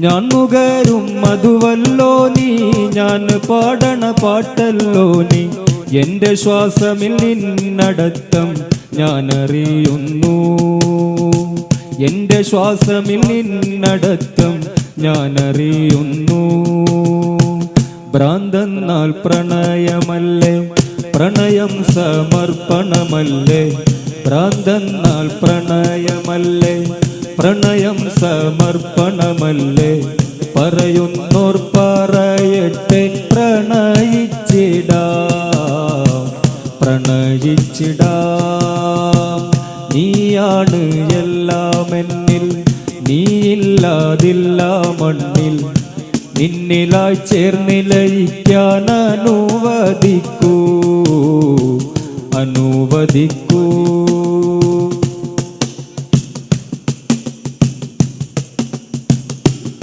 ഞാൻ നുകരും മധുവല്ലോ നീ, ഞാൻ പാടണ പാട്ടല്ലോ നീ. എന്റെ ശ്വാസമിൽ നിന്നടത്തം ഞാൻ അറിയുന്നു, എന്റെ ശ്വാസമിൽ നിന്നടത്തം ഞാൻ അറിയുന്നു. ഭ്രാന്തെന്നാൽ പ്രണയമല്ലേ, പ്രണയം സമർപ്പണമല്ലേ. ഭ്രാന്തെന്നാൽ പ്രണയമല്ലേ, പ്രണയം സമർപ്പണമല്ലേ. പറയുന്നോർ പറയട്ടെ, പ്രണയിച്ചിടാം, പ്രണയിച്ചിടാം. നീയാണ് എല്ലാം എന്നിൽ, നീയില്ലാതില്ല മണ്ണിൽ. നിന്നിലായി ചേർന്നിലയിക്കാൻ അനുവദിക്കൂ, അനുവദിക്കൂ.